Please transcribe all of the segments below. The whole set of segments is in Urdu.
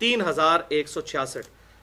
3166।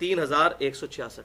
3166।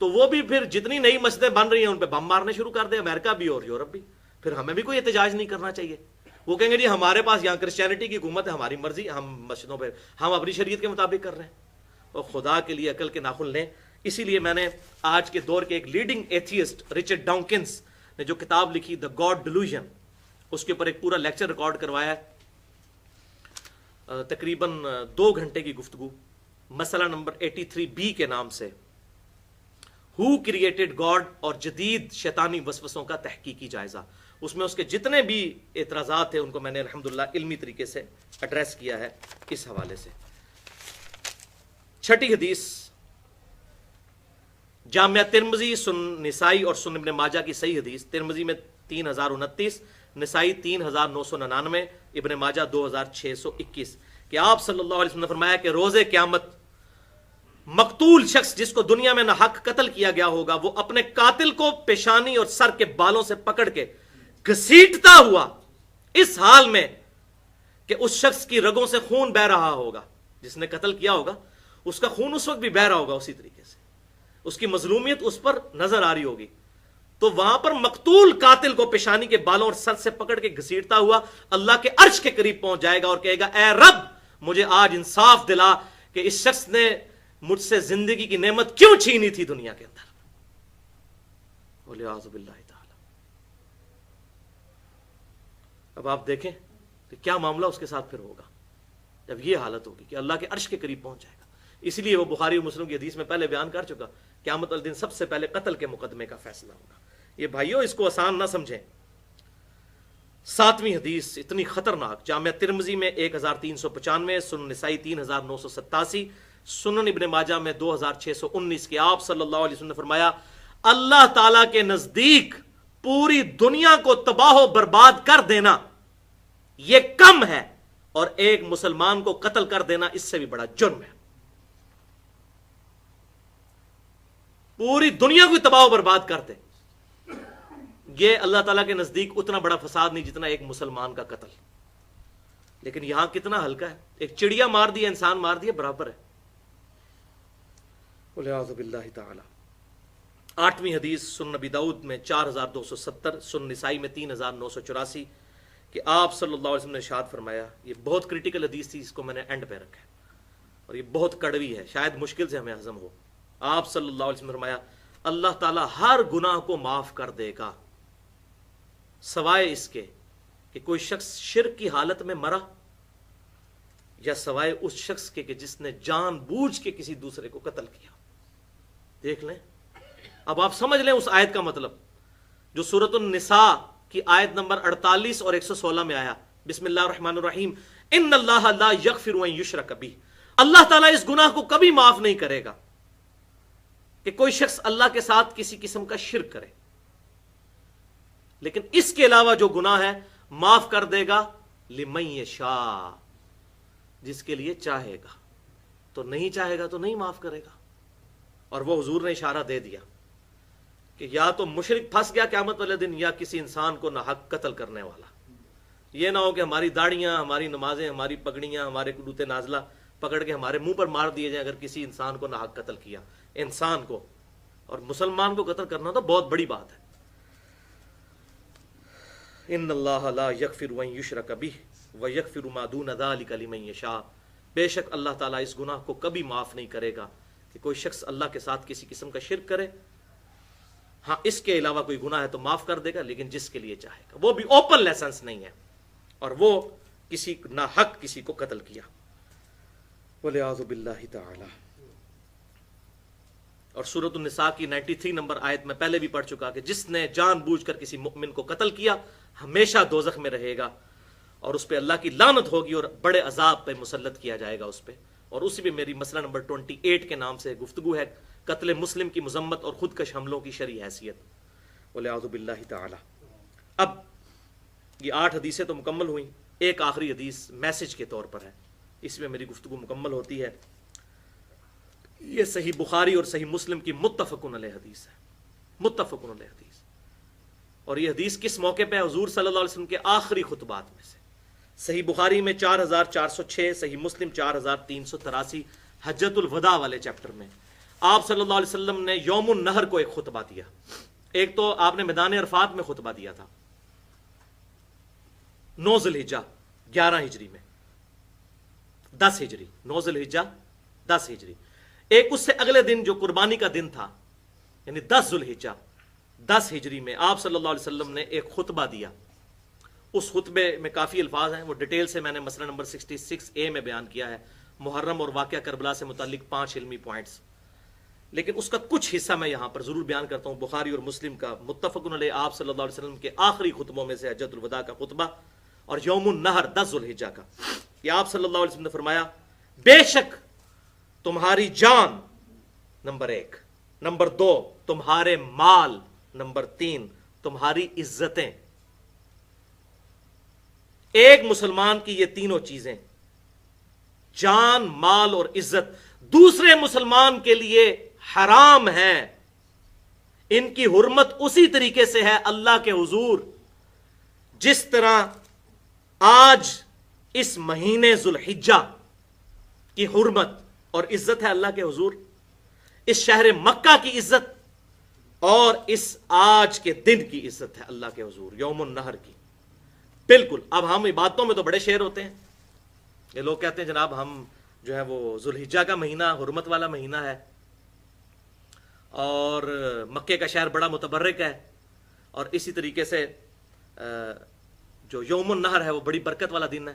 تو وہ بھی پھر جتنی نئی مسجدیں بن رہی ہیں ان پہ بم مارنے شروع کر دے، امریکہ بھی اور یورپ بھی. پھر ہمیں بھی کوئی احتجاج نہیں کرنا چاہیے. وہ کہیں گے جی ہمارے پاس یہاں کرسچینٹی کی حکومت ہے، ہماری مرضی، ہم مسجدوں پہ ہم اپنی شریعت کے مطابق کر رہے ہیں. اور خدا کے لیے عقل کے ناخن لیں. اسی لیے میں نے آج کے دور کے ایک لیڈنگ ایتھیسٹ رچرڈ ڈاؤکنس نے جو کتاب لکھی دا گاڈ ڈیلوژن، اس کے اوپر ایک پورا لیکچر ریکارڈ کروایا ہے، تقریباً 2 گھنٹے کی گفتگو، مسئلہ نمبر 83B کے نام سے، ہو کریٹڈ گاڈ اور جدید شیطانی وسوسوں کا تحقیقی جائزہ. اس میں اس کے جتنے بھی اعتراضات ہیں ان کو میں نے الحمدللہ علمی طریقے سے ایڈریس کیا ہے اس حوالے سے. 6 حدیث، جامعہ ترمذی، سنن نسائی اور سنن ابن ماجہ کی صحیح حدیث. ترمذی میں 3029، نسائی 3999، ابن ماجہ 2621 کہ آپ صلی اللہ علیہ وسلم نے فرمایا کہ روز قیامت مقتول شخص جس کو دنیا میں ناحق قتل کیا گیا ہوگا وہ اپنے قاتل کو پیشانی اور سر کے بالوں سے پکڑ کے گھسیٹتا ہوا اس حال میں کہ اس شخص کی رگوں سے خون بہ رہا ہوگا. جس نے قتل کیا ہوگا اس کا خون اس وقت بھی بہ رہا ہوگا، اسی طریقے سے اس کی مظلومیت اس پر نظر آ رہی ہوگی. تو وہاں پر مقتول قاتل کو پیشانی کے بالوں اور سر سے پکڑ کے گھسیٹتا ہوا اللہ کے عرش کے قریب پہنچ جائے گا اور کہے گا اے رب مجھے آج انصاف دلا کہ اس شخص نے مجھ سے زندگی کی نعمت کیوں چھینی تھی دنیا کے اندر. وَلِعَاذُ بِاللَّهِ تعالی. اب آپ دیکھیں کہ کیا معاملہ اس کے ساتھ پھر ہوگا جب یہ حالت ہوگی کہ اللہ کے عرش کے قریب پہنچ جائے گا. اس لیے وہ بخاری اور مسلم کی حدیث میں پہلے بیان کر چکا، قیامت والے دن سب سے پہلے قتل کے مقدمے کا فیصلہ ہوگا. یہ بھائیوں اس کو آسان نہ سمجھیں. 7ویں حدیث اتنی خطرناک، جامعہ ترمذی میں 1395، سنن نسائی 3987، سنن ابن ماجہ میں 2619 کہ آپ صلی اللہ علیہ وسلم نے فرمایا اللہ تعالی کے نزدیک پوری دنیا کو تباہ و برباد کر دینا یہ کم ہے، اور ایک مسلمان کو قتل کر دینا اس سے بھی بڑا جرم ہے. پوری دنیا کو تباہ و برباد کر دے، یہ اللہ تعالیٰ کے نزدیک اتنا بڑا فساد نہیں جتنا ایک مسلمان کا قتل. لیکن یہاں کتنا ہلکا ہے، ایک چڑیا مار دیا، انسان مار دیا، برابر ہے. وَلِعَاذُ بِاللَّهِ تعالی. 8ویں حدیث، سنن نبی داؤد میں 4270، سنن نسائی میں 3984 کہ آپ صلی اللہ علیہ وسلم نے ارشاد فرمایا، یہ بہت کریٹیکل حدیث تھی، اس کو میں نے اینڈ پہ رکھا ہے اور یہ بہت کڑوی ہے، شاید مشکل سے ہمیں ہضم ہو. آپ صلی اللہ علیہ وسلم نے فرمایا اللہ تعالیٰ ہر گناہ کو معاف کر دے گا سوائے اس کے کہ کوئی شخص شرک کی حالت میں مرا، یا سوائے اس شخص کے کہ جس نے جان بوجھ کے کسی دوسرے کو قتل کیا. دیکھ لیں، اب آپ سمجھ لیں اس آیت کا مطلب جو سورۃ النساء کی آیت نمبر 48 اور 116 میں آیا، بسم اللہ الرحمن الرحیم ان اللہ لا یغفر ان یشرک بہ. اللہ تعالیٰ اس گناہ کو کبھی معاف نہیں کرے گا کہ کوئی شخص اللہ کے ساتھ کسی قسم کا شرک کرے، لیکن اس کے علاوہ جو گناہ ہے معاف کر دے گا لمن یشاء، جس کے لیے چاہے گا. تو نہیں چاہے گا تو نہیں معاف کرے گا. اور وہ حضور نے اشارہ دے دیا کہ یا تو مشرک پھنس گیا قیامت والے دن، یا کسی انسان کو ناحق قتل کرنے والا. یہ نہ ہو کہ ہماری داڑیاں، ہماری نمازیں، ہماری پگڑیاں، ہمارے قدوت نازلہ پکڑ کے ہمارے منہ پر مار دیے جائیں اگر کسی انسان کو ناحق قتل کیا. انسان کو، اور مسلمان کو قتل کرنا تو بہت بڑی بات ہے. ان اللہ لا یغفر ان یشرک بہ ویغفر ما دون ذلک لمن یشاء. بے شک اللہ تعالیٰ اس گناہ کو کبھی معاف نہیں کرے گا کہ کوئی شخص اللہ کے ساتھ کسی قسم کا شرک کرے. ہاں اس کے علاوہ کوئی گناہ ہے تو معاف کر دے گا، لیکن جس کے لیے چاہے گا. وہ بھی اوپن لائسنس نہیں ہے، اور وہ کسی ناحق کسی کو قتل کیا. وَلِعَاذُ بِاللَّهِ تعالی. اور سورۃ النساء کی 93 نمبر آیت میں پہلے بھی پڑھ چکا کہ جس نے جان بوجھ کر کسی مؤمن کو قتل کیا ہمیشہ دوزخ میں رہے گا، اور اس پہ اللہ کی لعنت ہوگی اور بڑے عذاب پہ مسلط کیا جائے گا اس پہ. اور اسی بھی میری مسئلہ نمبر 28 کے نام سے گفتگو ہے، قتل مسلم کی مذمت اور خودکش حملوں کی شرعی حیثیت. وَلِعَاذُ بِاللَّهِ تعالی. اب یہ 8 حدیثیں تو مکمل ہوئیں، ایک آخری حدیث میسج کے طور پر ہے، اس میں میری گفتگو مکمل ہوتی ہے. یہ صحیح بخاری اور صحیح مسلم کی متفقن علیہ حدیث ہے، متفقن علیہ حدیث. اور یہ حدیث کس موقع پہ؟ حضور صلی اللہ علیہ وسلم کے آخری خطبات میں سے. صحیح بخاری میں 4406، صحیح مسلم 4383، حجۃ الوداع والے چیپٹر میں. آپ صلی اللہ علیہ وسلم نے یوم النہر کو ایک خطبہ دیا. ایک تو آپ نے میدان عرفات میں خطبہ دیا تھا 9 ذی الحجہ 11 ہجری میں، 10 ہجری، 9 ذی الحجہ 10 ہجری. ایک اس سے اگلے دن جو قربانی کا دن تھا یعنی 10 ذی الحجہ 10 ہجری میں آپ صلی اللہ علیہ وسلم نے ایک خطبہ دیا. اس خطبے میں کافی الفاظ ہیں، وہ ڈیٹیل سے میں نے مسئلہ نمبر 66A میں بیان کیا ہے، محرم اور واقعہ کربلا سے متعلق 5 علمی پوائنٹس. لیکن اس کا کچھ حصہ میں یہاں پر ضرور بیان کرتا ہوں. بخاری اور مسلم کا متفق علیہ آپ صلی اللہ علیہ وسلم کے آخری خطبوں میں سے حجۃ الوداع کا خطبہ اور یوم النہر 10 ذی الحجہ کا. یہ آپ صلی اللہ علیہ وسلم نے فرمایا بے شک تمہاری جان نمبر 1، نمبر 2 تمہارے مال، نمبر 3 تمہاری عزتیں. ایک مسلمان کی یہ تینوں چیزیں جان، مال اور عزت دوسرے مسلمان کے لیے حرام ہیں. ان کی حرمت اسی طریقے سے ہے اللہ کے حضور جس طرح آج اس مہینے ذو الحجہ کی حرمت اور عزت ہے اللہ کے حضور، اس شہر مکہ کی عزت اور اس آج کے دن کی عزت ہے اللہ کے حضور یوم النہر کی. بالکل. اب ہم عبادتوں میں تو بڑے شیر ہوتے ہیں. یہ لوگ کہتے ہیں جناب ہم جو ہے وہ ذو الحجہ کا مہینہ حرمت والا مہینہ ہے اور مکے کا شہر بڑا متبرک ہے، اور اسی طریقے سے جو یوم النہر ہے وہ بڑی برکت والا دن ہے.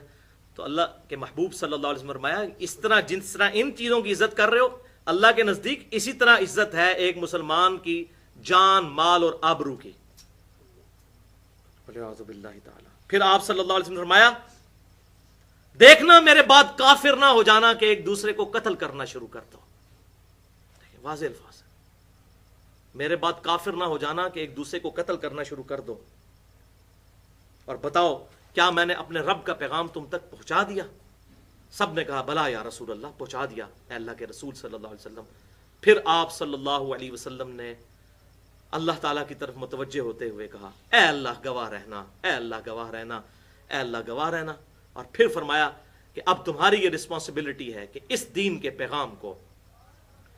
تو اللہ کے محبوب صلی اللہ علیہ وسلم فرمایا اس طرح جس طرح ان چیزوں کی عزت کر رہے ہو اللہ کے نزدیک اسی طرح عزت ہے ایک مسلمان کی جان، مال اور آبرو کی. والعیاذ باللہ تعالی. پھر آپ صلی اللہ علیہ وسلم نے فرمایا دیکھنا میرے بعد کافر نہ ہو جانا کہ ایک دوسرے کو قتل کرنا شروع کر دو. واضح الفاظ ہے، میرے بعد کافر نہ ہو جانا کہ ایک دوسرے کو قتل کرنا شروع کر دو. اور بتاؤ کیا میں نے اپنے رب کا پیغام تم تک پہنچا دیا؟ سب نے کہا بلا یا رسول اللہ، پہنچا دیا اے اللہ کے رسول صلی اللہ علیہ وسلم. پھر آپ صلی اللہ علیہ وسلم نے اللہ تعالیٰ کی طرف متوجہ ہوتے ہوئے کہا اے اللہ گواہ رہنا، اے اللہ گواہ رہنا، اے اللہ گواہ رہنا. اور پھر فرمایا کہ اب تمہاری یہ رسپانسبلٹی ہے کہ اس دین کے پیغام کو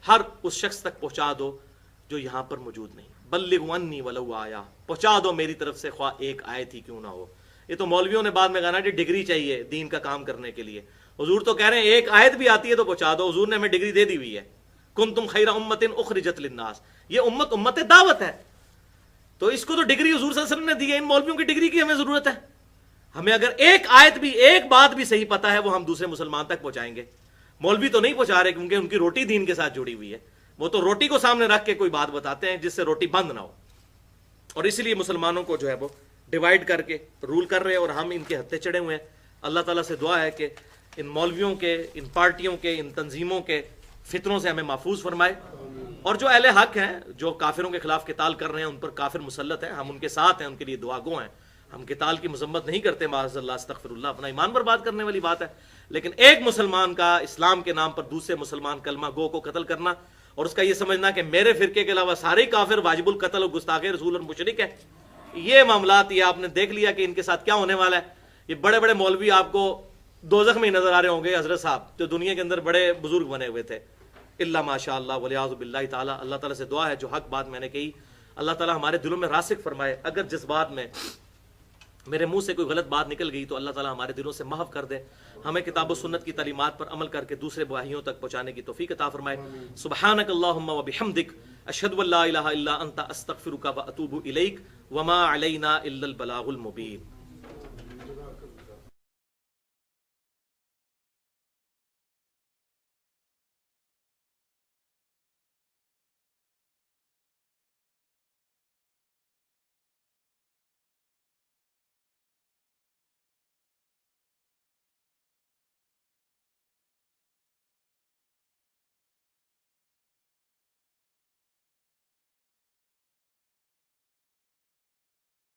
ہر اس شخص تک پہنچا دو جو یہاں پر موجود نہیں. بلغوا انی ولو آیا، پہنچا دو میری طرف سے خواہ ایک آیت ہی کیوں نہ ہو. یہ تو مولویوں نے بعد میں کہا نا کہ ڈگری چاہیے دین کا کام کرنے کے لیے. حضور تو کہہ رہے ہیں ایک آیت بھی آتی ہے تو پہنچا دو. حضور نے ہمیں ڈگری دے دی ہوئی ہے، کنتم خیر امت اخرجت للناس. یہ امت دعوت ہے، تو اس کو تو ڈگری حضور صلی اللہ علیہ وسلم نے دی ہے. ان مولویوں کی ڈگری کی ہمیں ضرورت ہے؟ ہمیں اگر ایک آیت بھی، ایک بات بھی صحیح پتا ہے وہ ہم دوسرے مسلمان تک پہنچائیں گے. مولوی تو نہیں پہنچا رہے کیونکہ ان کی روٹی دین کے ساتھ جڑی ہوئی ہے. وہ تو روٹی کو سامنے رکھ کے کوئی بات بتاتے ہیں جس سے روٹی بند نہ ہو. اور اسی لیے مسلمانوں کو جو ہے وہ ڈیوائیڈ کر کے رول کر رہے ہیں اور ہم ان کے ہتھے چڑھے ہوئے ہیں. اللہ تعالیٰ سے دعا ہے کہ ان مولویوں کے، ان پارٹیوں کے، ان تنظیموں کے فتنوں سے ہمیں محفوظ فرمائے. اور جو اہل حق ہیں جو کافروں کے خلاف قتال کر رہے ہیں، ان پر کافر مسلط ہیں، ہم ان کے ساتھ ہیں، ان کے لیے دعا گو ہیں. ہم قتال کی مذمت نہیں کرتے، معاذ اللہ استغفر اللہ، اپنا ایمان برباد کرنے والی بات ہے. لیکن ایک مسلمان کا اسلام کے نام پر دوسرے مسلمان کلمہ گو کو قتل کرنا اور اس کا یہ سمجھنا کہ میرے فرقے کے علاوہ سارے کافر واجب القتل اور گستاخ رسول اور مشرک ہے، یہ معاملات یہ آپ نے دیکھ لیا کہ ان کے ساتھ کیا ہونے والا ہے. یہ بڑے بڑے مولوی آپ کو دوزخ میں ہی نظر آ رہے ہوں گے حضرت صاحب جو دنیا کے اندر بڑے بزرگ بنے ہوئے تھے. اللہ ماشاء اللہ والعیاذ باللہ تعالی. اللہ تعالیٰ سے دعا ہے جو حق بات میں نے کہی اللہ تعالیٰ ہمارے دلوں میں راسخ فرمائے. اگر جس بات میں میرے منہ سے کوئی غلط بات نکل گئی تو اللہ تعالیٰ ہمارے دلوں سے محو کر دے. ہمیں کتاب و سنت کی تعلیمات پر عمل کر کے دوسرے بھائیوں تک پہنچانے کی توفیق عطا فرمائے. سبحانک اللہم و بحمدک اشہد ان لا الہ الا انت استغفرک و اتوب الیک وما علینا الا البلاغ المبین.